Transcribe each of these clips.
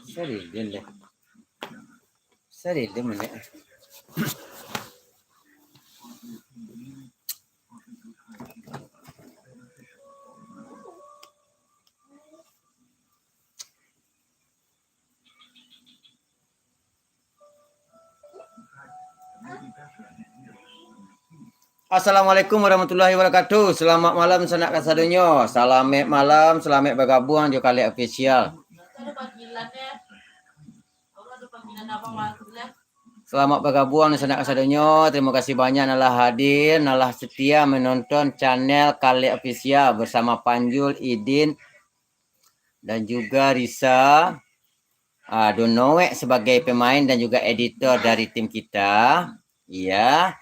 Sarili deh. Sarili mana? Assalamualaikum warahmatullahi wabarakatuh. Selamat malam sanak kasadonyo. Selamat malam, selamat bergabung di kali official. Selamat bergabung di sanak kasadonyo. Terima kasih banyak nalah hadir, nalah setia menonton channel kali official bersama Panjul, Idin dan juga Risa. Donowe sebagai pemain dan juga editor dari tim kita. Iya.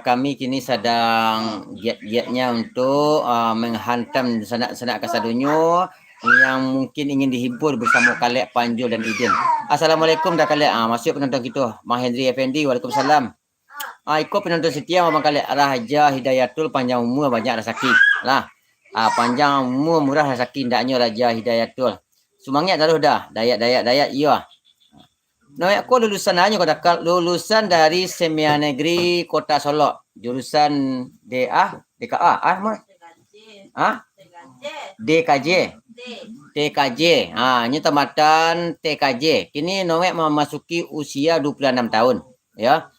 Kami kini sedang giat-giatnya untuk menghantam sanak-sanak kasadonyo yang mungkin ingin dihibur bersama kalian Panjul dan Idin. Assalamualaikum dah kalian. Masuk penonton kita. Mahendri Effendi. Waalaikumsalam. Ikut penonton setia abang kalian Raja Hidayatul, panjang umur banyak rezeki. Lah. Panjang umur murah rezeki ndaknya Raja Hidayatul. Semangat dah. Dayak iya. Nah, aku lulusan aja kau lulusan dari Semia Negeri Kota Solok, jurusan DKA, DKJ. Ini tamatan TKJ. Kini Noek memasuki usia 26 tahun, ya.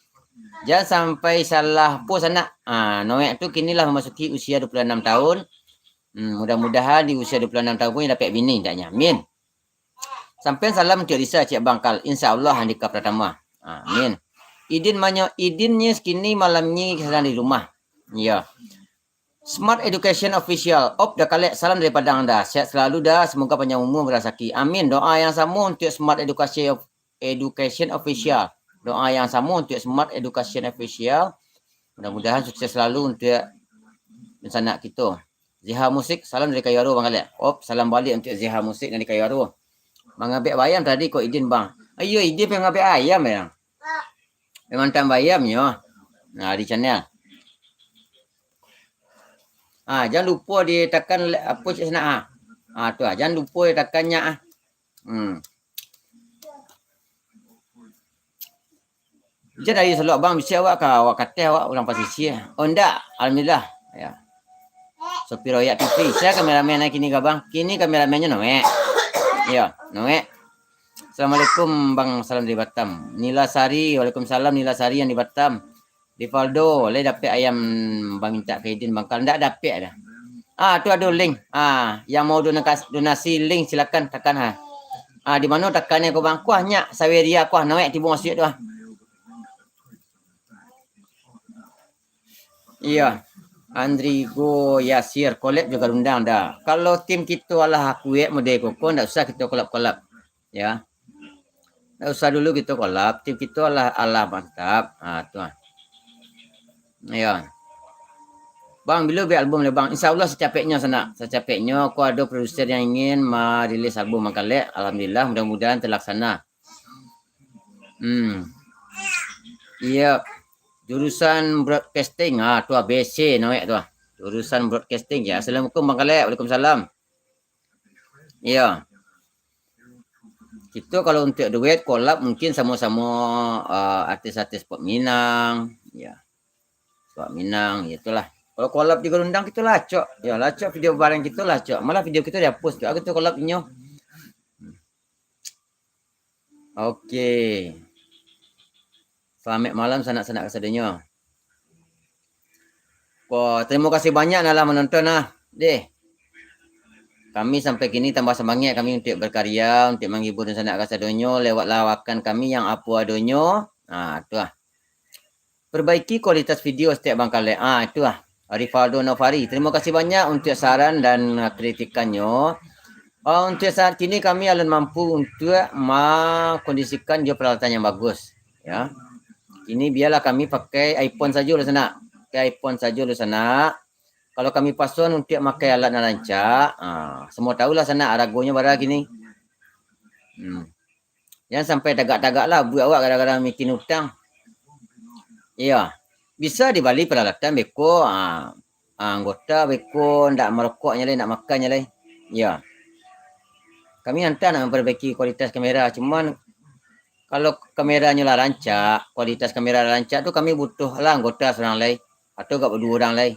Jangan sampai salah pos anak. Noek tu kinilah memasuki usia 26 tahun. Mudah-mudahan di usia 26 tahun pun dapat bini taknya. Amin. Sampai salam untuk Risa Cik Bangkal. InsyaAllah handika pertama. Amin. Idinnya kini malam ni sedang di rumah. Ya. Smart Education Official. Dah kalian salam daripada anda. Sihat selalu dah. Semoga panjang umur berazaki. Amin. Doa yang sama untuk Smart Education Official. Doa yang sama untuk Smart Education Official. Mudah-mudahan sukses selalu untuk sanak kita. Ziha Musik. Salam dari Kayu Aru bang kalian. Salam balik untuk Ziha Musik dari Kayu Aru. Mengambil bayam tadi kok Idin bang. Ayo Idin pengen ngambil ayam ya. Memang tambah ayamnya. Di channel. Jangan lupa ditekan apa cik senak tu jangan lupa ditekannya Jadi dari selok bang mesti awak kata awak ulang posisi. Ndak, alhamdulillah ya. Sopi Royak TV. Saya kameramen kini ke bang. Kini kameramennya Noe. Ya, Noe. Assalamualaikum bang, salam dari Batam. Nila Sari, waalaikumsalam Nila Sari yang di Batam. Rivaldo, le dapat ayam bang minta ke Idin bang. Kalau ndak dapat dah. Tu ada link. Yang mau donasi link silakan tekan di mana tekannya kau bang? Kuahnya Saweria kuah Noe tibu masuk tu. Iya. Andrigo Yasir kolab juga undang dah. Kalau tim kita lah aku model koko ndak usah kita kolab-kolab. Ya. Ndak usah dulu kita kolab, tim kita lah mantap. Tu. Ya. Bang, bila buat album le bang? InsyaAllah secapeknya sana. Secapeknya aku ada produser yang ingin merilis album Mangkalek. Alhamdulillah mudah-mudahan terlaksana. Iya. Jurusan broadcasting. Tu BC Noek tu. Jurusan broadcasting ya. Assalamualaikum bang Kalek. Waalaikumsalam. Iya. Kita kalau untuk duet collab mungkin sama-sama artis-artis Pop Minang. Ya. Pop Minang itulah. Kalau collab juga undang kita lacok. Ya lacok video bareng kita lacok. Malah video kita dia post juga kita collab inyo. Okey. Selamat malam sanak-sanak kasadonyo. Terima kasih banyak nalah menonton deh. Kami sampai kini tambah semangat kami untuk berkarya, untuk menghibur sanak kasadonyo lewat lawakan kami yang apa adonyo. Tu perbaiki kualitas video setiap bang kali. Itu Rivaldo Novari. Terima kasih banyak untuk saran dan kritikannya. Untuk saat ini kami alun mampu untuk mengkondisikan dia peralatan yang bagus. Ya. Ini biarlah kami pakai iPhone saja di sana. Pakai iPhone saja di sana. Kalau kami pasun untuk pakai alat narancak, semua tahulah sana aragonya barang gini. Jangan sampai tagak-tagak lah buat awak kadang-kadang bikin hutang. Iya. Bisa dibalik peralatan beko, anggota beko ndak merokoknya lah, nak makannya lah. Ya. Kami hantar nak memperbaiki kualitas kamera. Cuman kalau kameranya lah rancak, kualitas kamera rancak tu kami butuh lah anggota seorang lagi atau gak berdua orang lagi.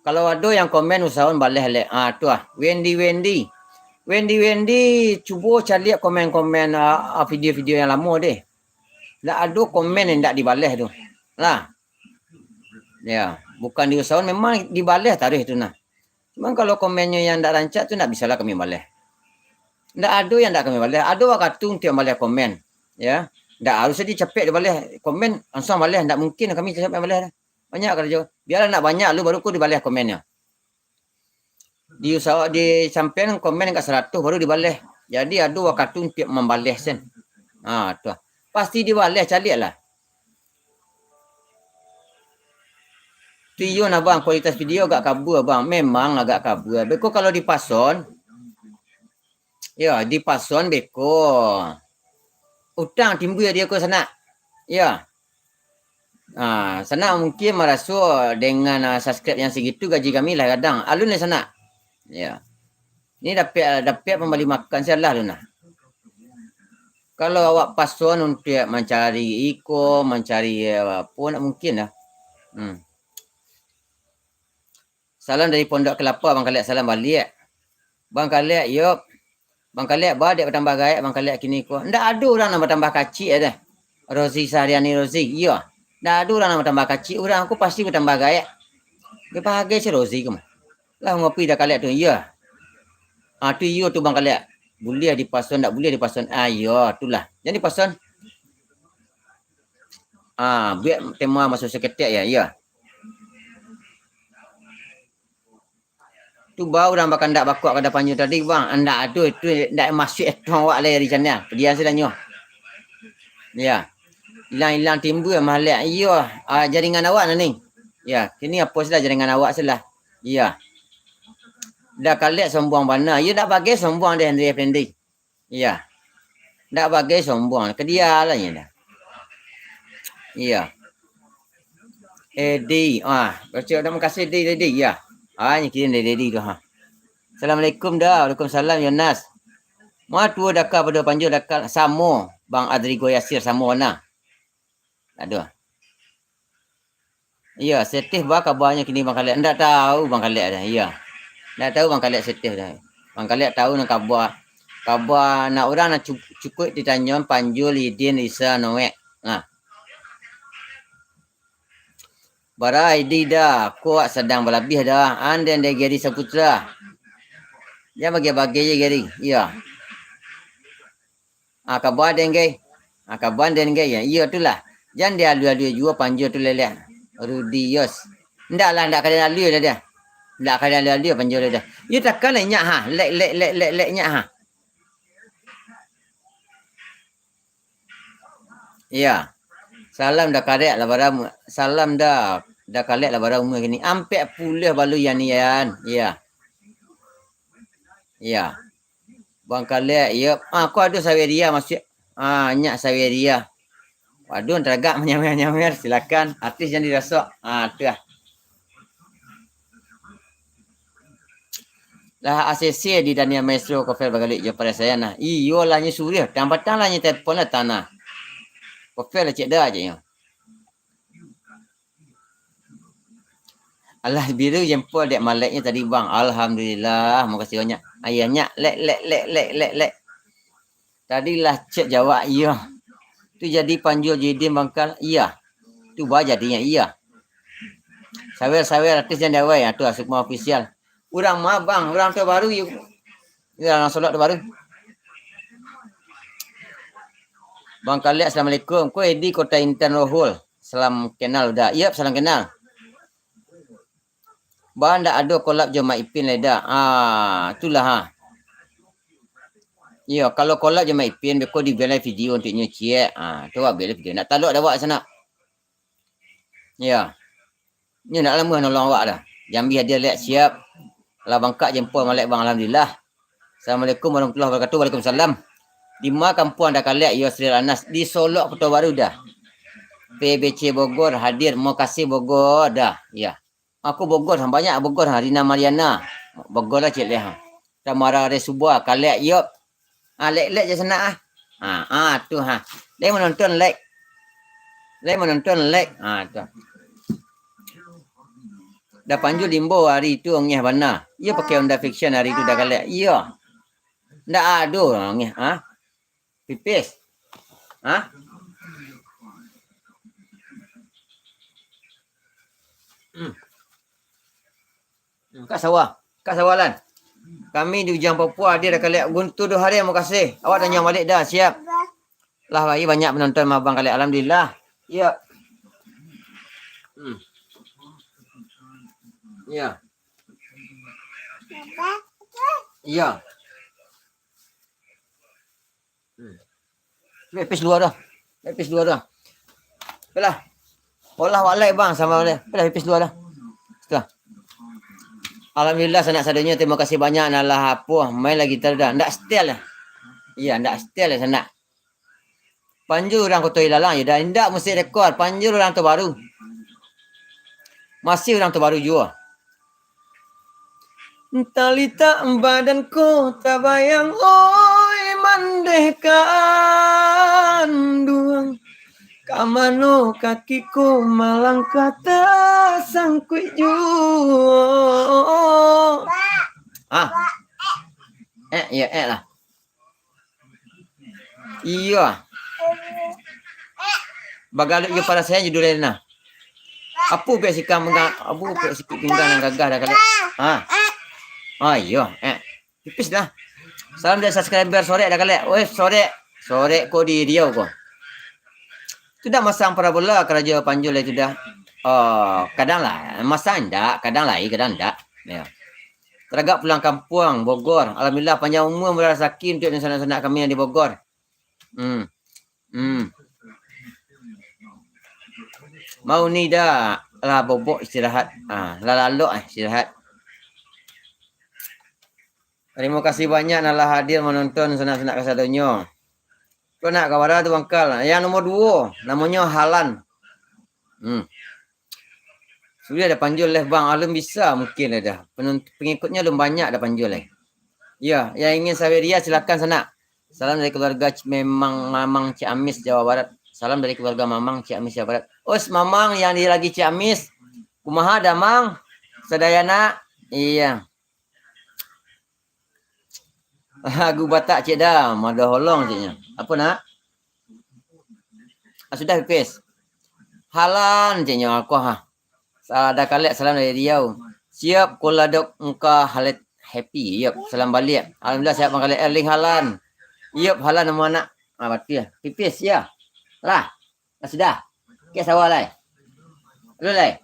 Kalau ada yang komen usahawan balik lek. Tu Wendy cuba cari komen-komen video-video yang lama deh. Tak ada komen yang tak dibalas tu. Lah. Ya, bukan di usahawan memang dibalas tarikh tu nah. Cuman kalau komennya yang tak rancak tu tak bisalah kami balas. Tak ada yang tak kami balas. Ada orang katung tiap balas komen. Ya. Tak harus jadi capek dia balas komen langsung balas. Tak mungkin kami capek balas dah. Banyak kerja. Biarlah nak banyak lu baru ku dibalas komennya. Di usaha di sampean komen kat 100 baru dibalas. Jadi ada orang katung tiap membalas kan. Tu. Pasti dibalas carilah. Tuyun abang kualitas video agak kabur abang. Memang agak kabur. Beko kalau di pason. Ya, di pason beko. Utang timbul dia ke sana. Ya. Sana mungkin merasa dengan subscribe yang segitu gaji kami lah kadang. Alun di sana. Ya. Ini dapat pembali makan salah lu nah. Kalau awak pason untuk mencari iko, mencari apa nak mungkin lah. Salam dari Pondok Kelapa, Bang Kaliak salam balik. Bang Kaliak, yup. Bang Kaliak badak bertambah gaya, Bang Kaliak kini ko. Ndak ada orang nak bertambah kacik ada. Rozi Sahriani Rozi, iya. Ndak ada orang nak bertambah kacik, orang aku pasti bertambah gaya. Dia bahagia si Rozi ke mah. Lah ngopi dah Kaliak tu, iya. Tu iyo tu Bang Kaliak. Boleh di pason, ndak boleh di pason. Iya, itulah. Jadi pason. Biar tema masuk seketik ya, iya. Tu bau orang bakal ndak bakok kada panju tadi bang. Anda tu ndak masuk etong awak lai di sana. Dia sudah nyoh. Ya. Hilang-hilang timbul mahlak. Iya, jaringan awak ni. Ya, kini apa sudah jaringan awak sudah. Ya. Dah kaliak sombong bana. Ya dak bagi sombong dia Henry Effendi. Ya. Dak bagi sombong. Ke dia lah ya dah. Ya. Edi. Baca terima kasih Edi. Ya. Ni kirim dari Dedi tu Assalamualaikum dah. Waalaikumsalam Yonas. Mau tua dakar pada panju dakar samo Bang Adrigo Yasir samo nah. Aduh. Ya, setih bah kabarnya kini Bang Kaliak. Ndak tahu Bang Kaliak dah. Ya. Ndak tahu Bang Kaliak setih dah. Bang Kaliak tahu nak kabar. Kabar nak orang nak cukup ditanya Panjul Lidin Isa Noek. Bara ID dah, kuat sedang berlebih dah. Anden dia Gary Saputra. Dia bagi-bagi je Gary. Ya. Kabar den gay. Kabar den gay ya. Iya itulah. Jangan dia alu-alu juga panjul tu lelek. Rudi Yos. Ndaklah ndak kada alu dah dia. Ndak kada alu panjul dah. Dia takkan nyak lek nyak Ya. Salam dah karek lah baram. Salam dah kalek lah barang umur gini. Ampe pulih balu yang ni yan. Ya. Ya. Bang kalek, ya. Aku ada saweria masuk. Nyak saweria. Waduh, teragak menyamer-nyamer. Silakan. Artis yang dirasuk. Tu lah. Lah ACC di Dania Maestro Kofel bagalik je pada saya nah. Iyo lah nya suri. Tambatan lah nya telefon lah tanah. Kofel lah cek dah aja ya. Alah biru jempol dek maleknya tadi bang. Alhamdulillah. Makasih banyak. Ayahnya lek. Tadilah cek jawab iya. Tu jadi panjul jadi bangkal iya. Tu bah jadinya iya. Sawer artis yang dawai. Tu Sukma official. Orang mah bang. Orang tu baru. Ya solat tu baru. Bang Kaliak Assalamualaikum. Kau di Kota Intan Rohul. Salam kenal dah. Iya salam kenal. Bahan tak ada kolab je Mak Ipin leda. Itulah Ya, kalau kolab je Mak Ipin, beko di bela video untuk nyuci. Tu awak bela video. Nak taluk dah awak sana. Ya. Ni nak lama nolong awak dah. Jambi hadiah lihat siap. Lah bangkak jempol malek bang alhamdulillah. Assalamualaikum warahmatullahi wabarakatuh. Waalaikumsalam. Di mana kampung dah kaliak Yusril Anas di Solok Kota Baru dah. PBC Bogor hadir. Mau kasih Bogor dah. Ya. Aku Bogor, banyak Bogor Rina Mariana. Bogor lah cik leh. Tamara Resubua, kalek yop. Lek je sana tu Lek menonton lek. Lek menonton lek. Tu. Dah panju limbo hari tu ngeh bana. Ia pakai Honda Fiction hari tu dah kalek. Iya. Ndak ado ngeh Pipis. Kak sawah Lan. Kami di Ujang Papua dia dah kalek guntur 2 hari, terima kasih. Awak dah nyam balik dah, siap. Lah bayi banyak penonton abang kalek, alhamdulillah. Ya. Ya. Ya. Lepis luar dah. Belah. Olah walai bang sama boleh. Belah lepis luar dah. Sudah. Alhamdulillah sanak sadanya, terima kasih banyak nalah apa main lagi terdah. Ndak setel lah. Iya, ndak setel lah sanak. Panju orang Kota Ilalang ya dah ndak mesti rekod. Panju orang tu baru. Masih orang tu baru juga. Talita badanku tak bayang oi mandehkan duang. Kamano kakiku malang kata sangkui juo. Ya lah. Iya. Bagaluk je pada saya judulnya. Apa pek sikam menggang, abu pek sikit pinggang yang gagah dah kali. Iya. Tipis dah. Salam dari subscriber sore dah kali. Weh, sore ko di Riau ko. Sudah masang parabola kerja Panjul itu dah. Kadang lah masang ndak, kadang ndak. Ya. Teragak pulang kampung Bogor. Alhamdulillah panjang umur merasaki untuk sanak-sanak kami yang di Bogor. Mau ni dah lah bobok istirahat. Lalu istirahat. Terima kasih banyak nalah hadir menonton sanak-sanak kasadonyo. Kau nak kawan tu bangkal. Yang nombor 2 namanya Halan. Sudah ada Panjul leh bang. Alum bisa mungkin ada. Pengikutnya belum banyak dah Panjul leh. Ya, yang ingin Saweria silakan sana. Salam dari keluarga Mamang Ciamis Jawa Barat. Salam dari keluarga Mamang Ciamis Jawa Barat. Mamang yang di lagi Ciamis. Kumaha dah mang? Sadayana. Iya. Lagu Batak cik dah. Mada holong ciknya. Apa nak? Sudah pipis. Halan ciknya aku Ada kalek salam dari Riau. Siap kola dok engka halet happy. Yep, salam balik. Alhamdulillah siap bang kalek Erling Halan. Yep, Halan nama anak. Berarti ya. Pipis ya. Lah. Sudah. Kes awal lai. Lu lai.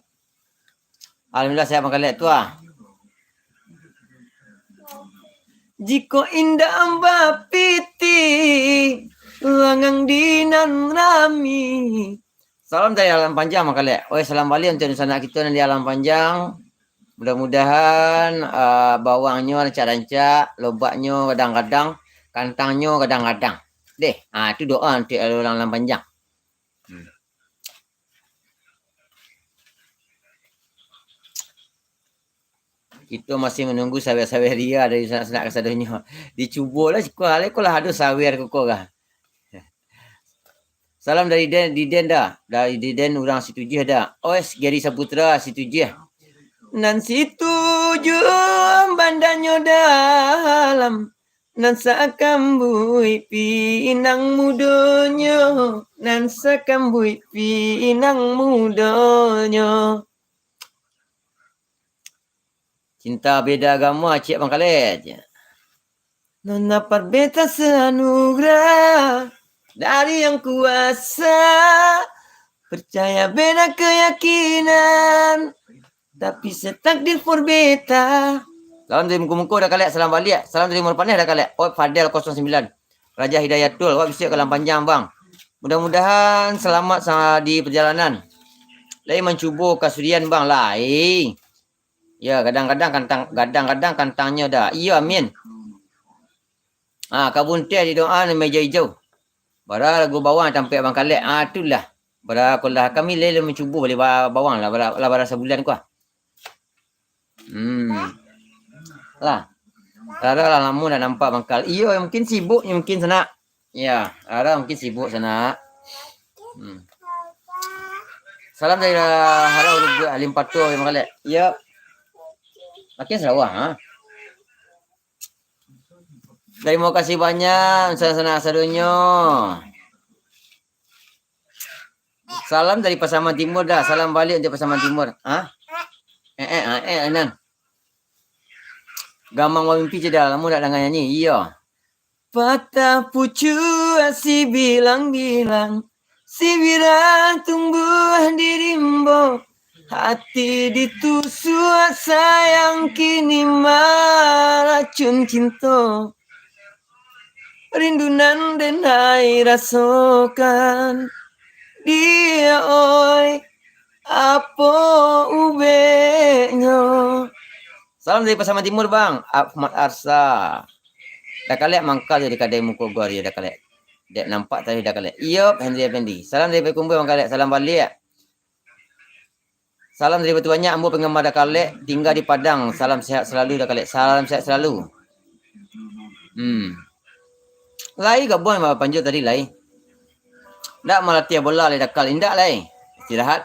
Alhamdulillah siap bang kalek tu Jiko indah amba piti langang dinan rami. Salam dari alam panjang makale. Salam balik untuk sanak kita di alam panjang. Mudah-mudahan bawangnya rancak-rancak, lobaknya kadang-kadang, kantangnya kadang-kadang. Deh, itu doa untuk alam panjang. Kita masih menunggu sawer-saweria dari sanak-sanak kasadonyo. Dicubalah sekolah ada sawer kok kah. Salam dari Diden dah. Dari Diden orang Situjih dah. Gary Saputra Situjih. Nan Situjih bandanyo dalam. Nan sakambui pinang mudonyo. Nan sakambui pinang mudonyo. Cinta beda agama cik bang kalet. Nona perbeta seanugerah dari yang kuasa. Percaya beda keyakinan, tapi setakdir forbeta. Salam dari muka-muka dah kalet. Salam balik. Salam dari Murpaneh dah kalet. Fadel 09. Raja Hidayatul. Bisa kalam panjang bang. Mudah-mudahan selamat di perjalanan. Lain mencuba kasudian bang. Lain. Ya, kadang-kadang kantangnya dah. Iya, amin. Kabun teh di doa ni meja hijau. Bara lagu bawang tampil abang kalek. Itulah. Bara kalau kami lele mencuba boleh bawang lah bara sebulan kuah. Lah. Rara lah lama dah nampak bangkal. Iya, mungkin sibuk, mungkin sana. Ya, Rara mungkin sibuk sana. Salam dari Harau juga Alim Patu yang kali. Ya. Makin Sarawak, ha? Terima kasih banyak sana sadonyo. Salam dari Pasaman Timur dah. Salam balik untuk Pasaman Timur. Ha? Nan. Gamang mimpi je dah. Lama dah dengar nyanyi. Iya. Patah pucu si bilang-bilang. Si birang tumbuh di rimbo. Hati ditusuk sayang kini meracun cinta. Rindunan denai rasakan. Dia oi apa ubenya. Salam dari Pasaman Timur bang. Ahmad Arsa. Dah kalian mangkal jadi kadai muka gua dia dah kalian. Dek nampak tadi dah kalian. Iya Henry Effendi. Salam dari Kumbul bang kalian. Salam balik. Salam dari betul banyak ambo penggemar dah kalian. Tinggal di Padang. Salam sehat selalu dah kalian. Salam sehat selalu. Lai gabung sama panjut tadi lai. Ndak malah tiap bola lai dakal indak lai. Istirahat.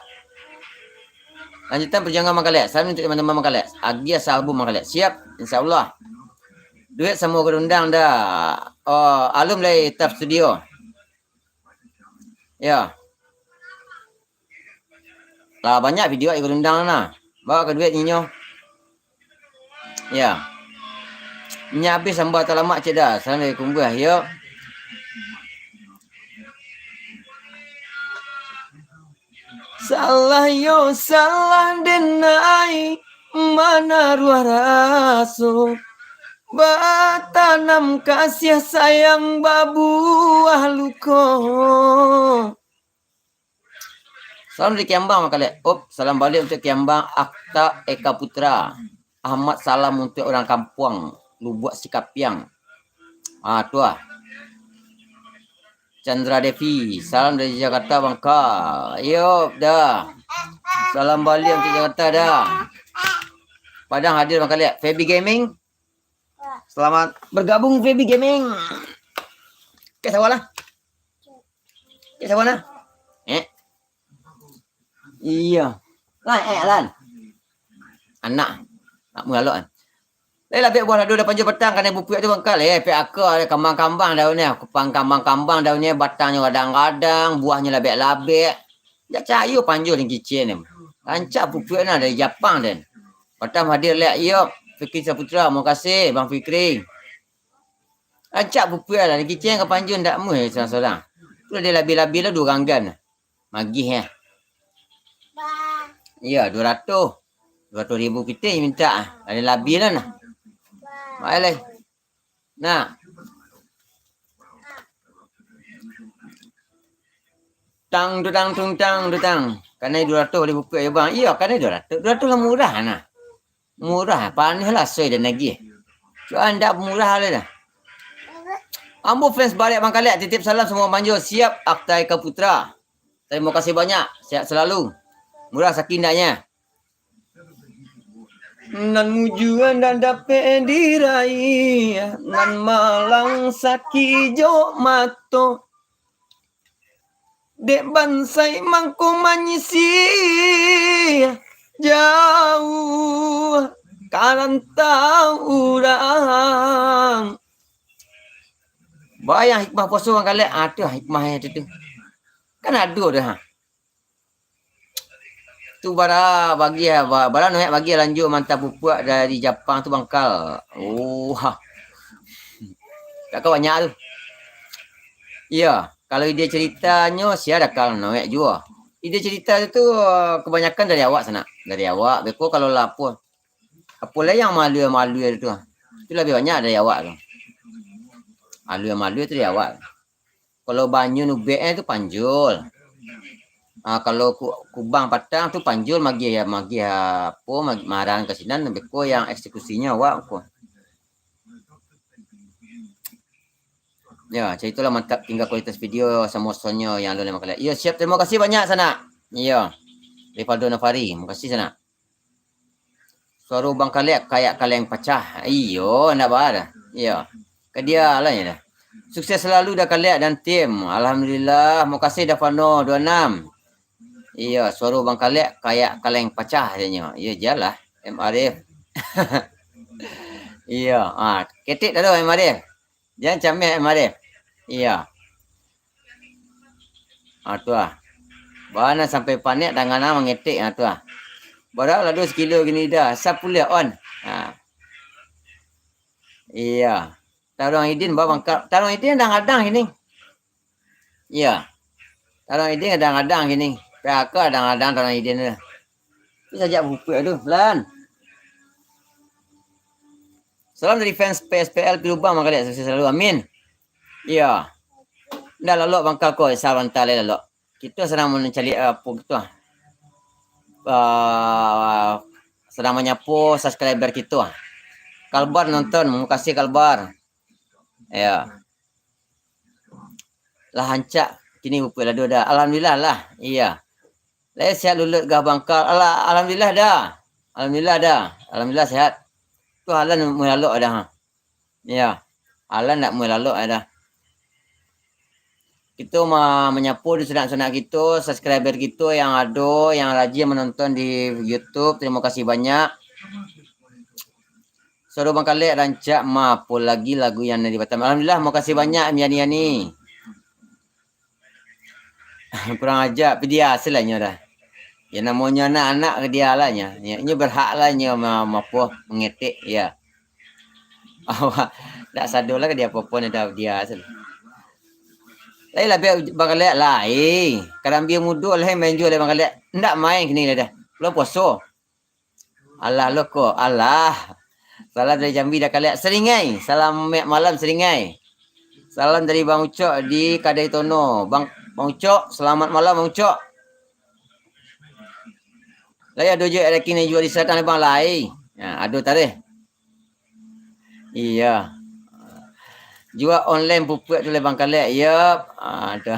Lanjutan perjuangan mangkaliat. Salam untuk teman-teman mangkaliat. Agia salbu mangkaliat. Siap insyaallah. Duit semua gerundang dah. Oh, alum lai tap studio. Ya. Lah banyak video ai gerundang nah. Bawa ke duit ninyo. Ya. Ini habis sambal talamak cik dah. Assalamualaikum buah. Yo. Salah yo salah denai mana ruah raso batanam kasih sayang babuah luko. Salam dari Kiambang kalian. Salam balik untuk Kiambang Akta Eka Putra. Ahmad salam untuk orang kampung Lubuk Sikapiang. Tu ah. Chandra Devi, salam dari Jakarta Bangka. Yo, dah. Salam balik untuk Jakarta dah. Padang hadir bang kalian. Fabi Gaming. Selamat bergabung Fabi Gaming. Ke sawalah. Ke sawalah. Iya. Lan. Anak. Nak mengalok kan. Lah biar buah ladu dah panjang petang kan bupuak tu bangkal pek akar kambang-kambang daunnya, kupang kambang-kambang daunnya batangnya kadang-kadang, buahnya labek-labek. Jak cayu panjul di kitchen ni. Rancak bupuak nah dari Jepang dan. Patam hadir lihat yo Fikri Saputra, terima kasih Bang Fikri. Rancak bupuak lah di kitchen ke panjul ndak mu seorang-seorang. Tu dia labi-labi lah 2 ganggan. Magih ya. Ya 200 ribu kita minta. Ada labi lah nah. Baiklah. Nah. Tang. Karena 200 ribu ya bang. Iya, karena 200 lah murah nah. Murah. Panih lah saya dan lagi. So anda murah lah dah. Ambo fans balik bang kalian. Titip salam semua manjur. Siap Akta Eka Putra. Terima kasih banyak. Sehat selalu. Murah sakindahnya. Nan mujuan dan dapat diraih nan malang saki jo mato dek bansai mangko manyisi jauh karanta urang. Bayang hikmah puasa orang kalian ada hikmahnya tu. Kan ada dah. Tu bara bagi bagi lanjut mantap pupuak dari Jepang tu bangkal. Tak kau banyak tu. Ya, kalau ide ceritanya sia dakal noek juga. Ide cerita tu kebanyakan dari awak sana. Dari awak. Beko kalau lapor. Apa lah yang malu tu. Itu lebih banyak dari awak tu. Malu tu dari awak. Kalau banyu nubek tu panjul. Kalau kubang patang tu panjul magi apa marang ke sinan beko yang eksekusinya awak ko. Ya, ceritalah mantap tinggal kualitas video sama sonyo yang ada dalam kalian. Ya, siap. Terima kasih banyak sana. Ya. Rivaldo Navari, terima kasih sana. Suara Bang Kalek kayak kaleng pecah. Iyo, nak bar. Iya. Ke dia lah ya dah. Sukses selalu dah Kalek dan tim. Alhamdulillah. Mau kasih dah Fano 26. Iya, suara Bang Kalek kayak kaleng pecah katanya. Iya, jalah. M Arif. Iya, ketik dah tu M Arif. Jangan camik M Arif. Iya. Tu ah. Bana sampai panik tangan mengetik tu ah. Barak lah 2 kilo gini dah. Asap pula on. Iya. Tarung Idin bawa bangkal. Tarung Idin kadang-kadang gini. Iya. Tarung Idin kadang-kadang gini. PHK kadang-kadang Tarung Idin tu. Bisa ajak buku tu. Pelan. Salam dari fans PSPL Pilubang Bang Kalek. Sukses selalu. Amin. Iya. Dah lalok bangkal ko. Salam tali lalok. Kita sedang mencari apa gitu ah. Sedang menyapu subscriber kita. Kalbar nonton, mau kasih Kalbar. Ya. Lah hancak kini buku lah dah. Alhamdulillah lah. Iya. Saya sihat lulut gah bangkal. Alhamdulillah dah. Alhamdulillah dah. Alhamdulillah sihat. Tu halan mau lalok dah. Ya. Halan nak mau lalok dah. Kita menyapu di sunat-sunat kita, subscriber kita yang ada, yang rajin menonton di YouTube. Terima kasih banyak. Suruh Bang Kalek rancak apa lagi lagu yang di Batam. Alhamdulillah, mau kasih banyak Yani. Kurang ajar, tapi dia hasilnya dah. Ya namanya anak-anak ke dia lah nya. Nya berhak lah nya apa mengetik ya. Tak sadar lah ke dia apa-apa dah dia hasil. Lai lah biar Bang Kalek lah. Kadang biar muda lah main jual Bang Kalek. Ndak main kini dah. Belum puasa. Alah lo ko. Alah. Salam dari Jambi dah Kalek. Seringai. Salam malam Seringai. Salam dari Bang Ucok di Kadai Tono. Bang Ucok, selamat malam Bang Ucok. Lai ada je ada kini jual di sana Bang Lai. Ya, ada tarikh. Iya. Jual online pupuk tu Bang Kalek. Yep. Ada.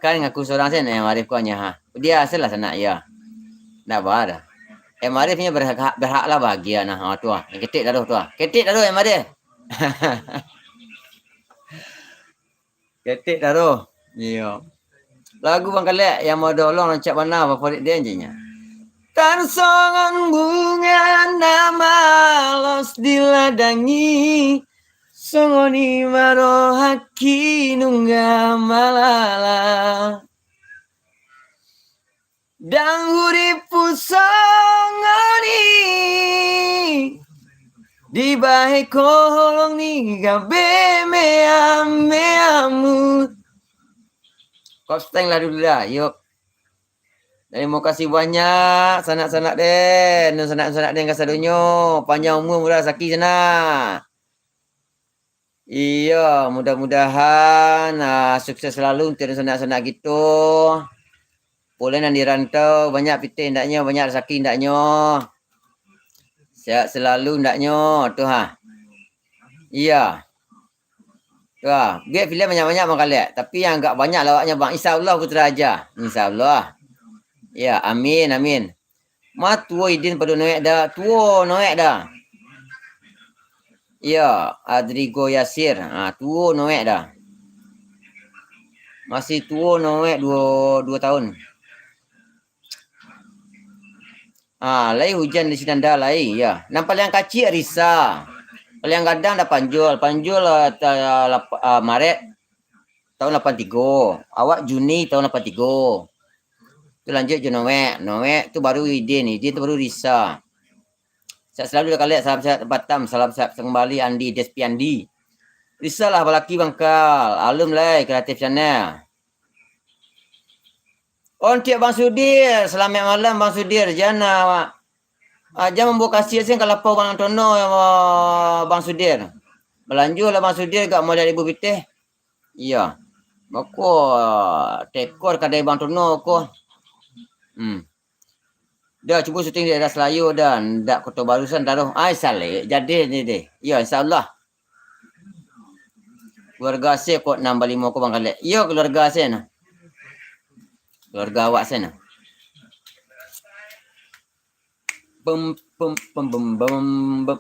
Kan ngaku seorang sen yang Arif kuanya Dia asal lah sana ya. Nak bar. Arifnya berhak lah bahagia nah. Tu ah. Ketik dah tu ah. Ketik dah tu Arif. Ketik dah tu. Iya. Lagu Bang Kalek yang mau dolong rancak mana favorit dia anjingnya. Tarsongan bunga nama los diladangi. Songoni maro haki nungga malala. Dan huripu songoni. Di bahe kolong ni gabe meamu. Kosteng lah dulu dah. Yuk. Terima kasih banyak. Sanak-sanak den. Sanak-sanak den kasadonyo. Panjang umur murah sakit sana. Iya, mudah-mudahan sukses selalu untuk sanak-sanak gitu. Boleh nanti rantau, banyak piti ndaknya, banyak rezeki ndaknya. Sehat selalu ndaknya, tu ha. Iya. Tu ha. Biar filem banyak-banyak Bang Kalek, tapi yang agak banyak lawaknya Bang. Insya-Allah putra aja. Insya-Allah. Ya, amin, amin. Tua Idin pada noek dah. Tua noek dah. Ya, Adrigo Yasir. Tua noek dah. Masih tua noek 2 tahun. Lai hujan di sini dah lai. Ya. Nampak yang kecil Risa. Paling kadang dah panjul. Panjul Maret tahun 83. Awak Juni tahun 83. Tu lanjut je Noek. Noek tu baru Idin. Idin tu baru Risa. Saya selalu dah Kalek. Salam sehat Batam. Salam sehat kembali Andi Despiandi. Risa lah balaki bangkal. Alum lah kreatif channel. Tiap Bang Sudir. Selamat malam Bang Sudir. Jangan jangan membuka kasih sen kalau pau Bang Antono Bang Sudir. Belanjur lah Bang Sudir gak mau dari Ibu Pitih. Iya. Mako tekor kadai Bang Antono ko. Dah cuba syuting di daerah Selayu dan ndak Kota Barusan dah. Saleh jadi ni deh. Ya insyaallah. Keluarga saya kot 655 ko Bang Kalek. Ya keluarga saya nah. Keluarga awak sana. Bem bem bem bem bem. Bem.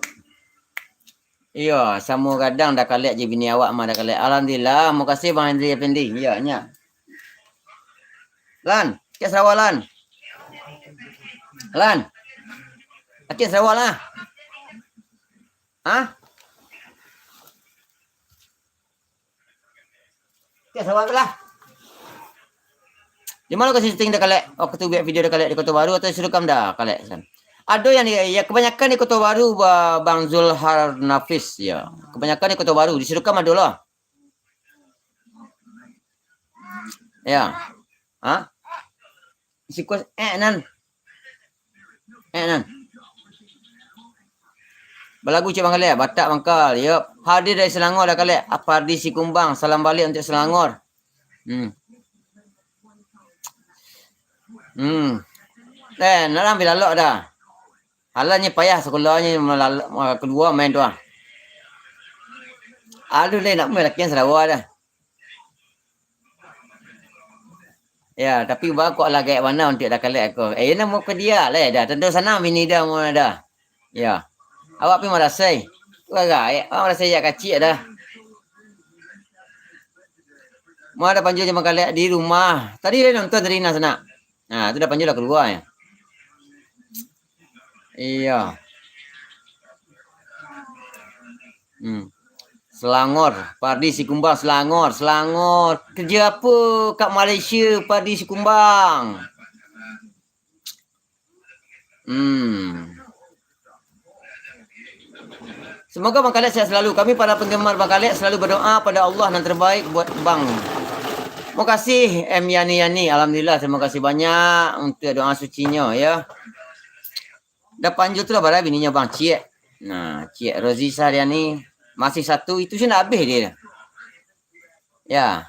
Iya, sama kadang dah kalek je bini awak mah dah kalek. Alhamdulillah, terima kasih Bang Hendri Effendi. Ya, nya. Lan, ke Sarawak Lan. Lan. Ke Sarawak lah. Hah? Ke Sarawak lah. Di mana kau setting dah kalek? Oh, kau tu buat video dah kalek di Kota Baru atau Serukam dah kalek san? Ada yang ya kebanyakan di Kota Baru Bang Zulhar Nafis ya. Kebanyakan di Kota Baru, di Serukam ada lah. Ya. Hah? Sikuas nan. Nan. Balagu cik Bangkal ya, Batak Bangkal. Yup. Hadir dari Selangor dah kali. Apardi Sikumbang. Salam balik untuk Selangor. Nak ambil lalok dah. Halanya payah sekolahnya kedua main tu ah. Aduh nak main laki Sarawak dah. Ya, tapi kau lah kayak mana untuk dah kali aku. Nak mau ke dia lah dah. Tentu sana bini dah mau dah. Ya. Awak pergi Marasai. Agak, Marasai ya kecil dah. Mau ada panjul je makan di rumah. Tadi dia nonton dari sana. Nah, tu dah panjul dah keluar ya. Iya. Selangor, Pardi Sikumbang Selangor. Kerja apa kat Malaysia Pardi Sikumbang? Semoga Bang Khaled sehat selalu. Kami para penggemar Bang Khaled selalu berdoa pada Allah yang terbaik buat Bang. Terima kasih M Yani. Alhamdulillah, terima kasih banyak untuk doa sucinya ya. Dah panjul tu lah barang bininya Bang Cik. Nah, Cik Rozi Saryani masih satu itu sih nak habis dia. Ya.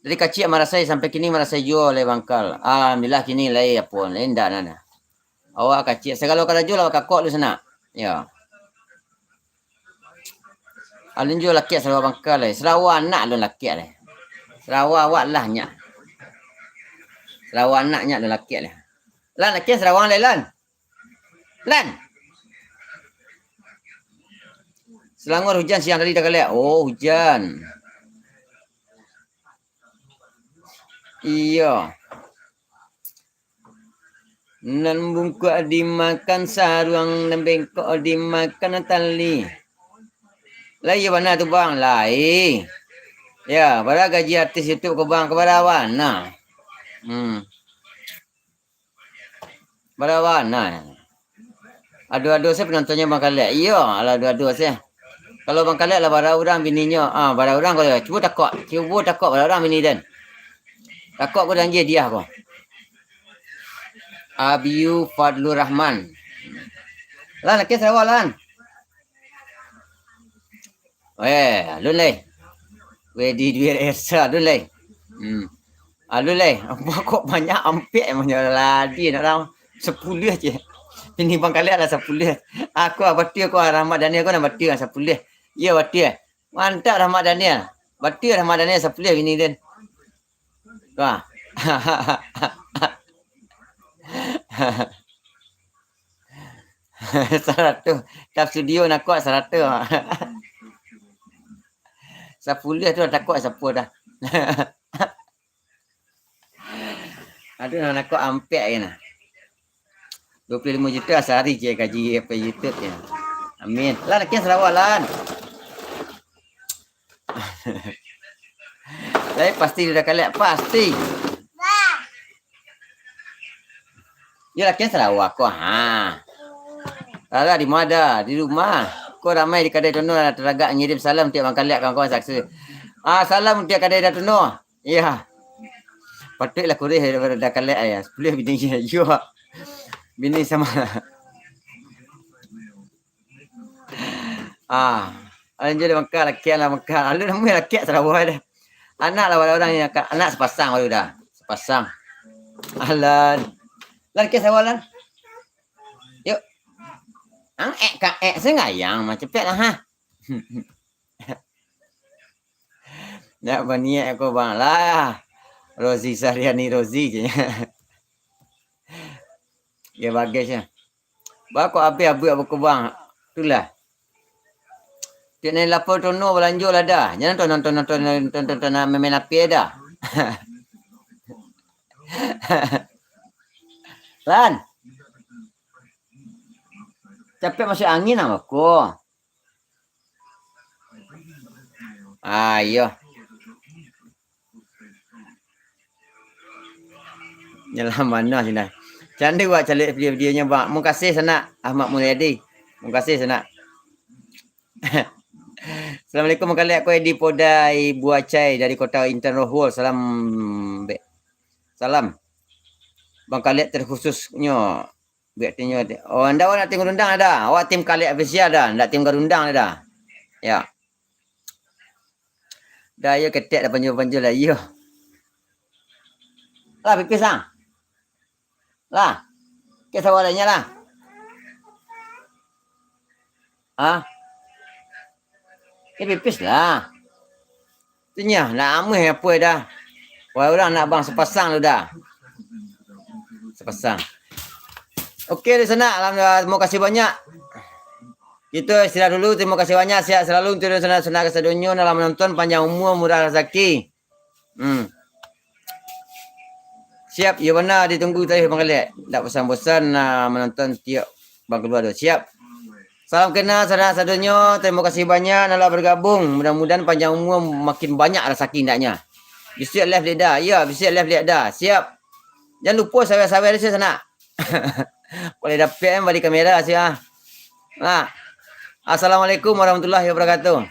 Dari kecil Marasai sampai kini Marasai jual oleh Bangkal. Alhamdulillah kini lain apa lain dah nana. Awak kecil segala kau jual awak kakak lu sana. Ya. Alun jual laki Sarawak Bangkal le. Sarawak anak lu laki le. Sarawak awak lah nya. Sarawak anaknya lu laki le. Lan laki Sarawak le lan. Lan. Selangor hujan siang tadi dah kali. Oh, hujan. Iya. Nan bungkuk dimakan sarung, nan bengkok dimakan tali. Lah ya mana tu bang? Lai. Ya, pada gaji artis YouTube ke bang kepada mana? Pada mana? Adu-adu saya penontonnya Bang Khaled. Iya, ala adu-adu saya. Kalau Bang Khaled lah bara orang bininya. Bara orang kau cuba takok bara orang bini dan. Takok kau janji dia kau. Abiyu Fadlur Rahman. Lan laki Sarawak lan. Lun leh. Wedi duit esa lun leh. Lun leh. Apa kok banyak ampek menyaladi nak orang 10 je. Ini Bang Khaled lah 10. Aku bati aku Rahmat Daniel aku nak bati dengan 10. Ya bati. Mantap Rahmat Daniel. Bati Rahmat Daniel 10 ini dan. Wah. Seratus. Tap studio nak kuat 100. 10 tu takut siapa dah. Aduh nak kuat ampek je nah. 25 juta sehari je gaji apa YouTube je. Amin. Lan laki Sarawak lan. Saya pasti dah kali pasti. Ya laki Sarawak kau. Ada di mana? Di rumah. Kau ramai di kedai Tono teragak ngirim salam tiap Bang Khaled kawan-kawan saksi. Salam tiap kedai Tono. Ya. Patutlah kurih daripada dah Khaled ya. 10 bini je. Bini sama. Anjir Bangkal laki lah Bangkal. Lalu nama laki Sarawak dah. Anak lah orang yang anak sepasang baru dah. Sepasang. Alan. Laki Sarawak lan. Yuk. Saya ngayang macam cepet lah ha. Nak berniat aku bang lah. Rozi Saryani Rozi je. Ya bagus ya. Bako api aku bang. Itulah. Tiap ni lapor tono belanja lah dah. Jangan tonton main api dah. Lan. Capek masuk angin lah aku. Ayo. Nyalah mana sini. Cantik buat calik video-videonya bang. Terima kasih sana Ahmad Mulyadi. Terima kasih sana. Assalamualaikum kali aku Edi Podai Buacai dari kota Intan Rohul. Salam. Salam. Bang kalian terkhususnya. Biarnya oh anda nak tim garundang ada. Awak tim kalian official dah. Ndak tim garundang dah. Ya. Dah ya ketek dah panjul-panjul lah. Yo. Lah pipis ah. Lah. Kisah walanya lah. Ah. Pipis lah. Tunya nak ameh apa dah. Wah orang nak bang sepasang tu dah. Sepasang. Okey di sana. Alhamdulillah. Terima kasih banyak. Kita istirahat dulu. Terima kasih banyak. Sihat selalu untuk sana kesedunia dalam menonton. Panjang umur, murah rezeki. Siap. Ya benar ditunggu tadi Bang Khalid. Tak bosan-bosan menonton tiap bang kedua tu. Siap. Salam kenal saudara sedunia. Terima kasih banyak telah bergabung. Mudah-mudahan panjang umur makin banyak rezeki hendaknya. Visit live dia dah. Ya, visit live dia dah. Siap. Jangan lupa sawer-sawer dia sana. Boleh dapat balik kamera sia. Assalamualaikum warahmatullahi wabarakatuh.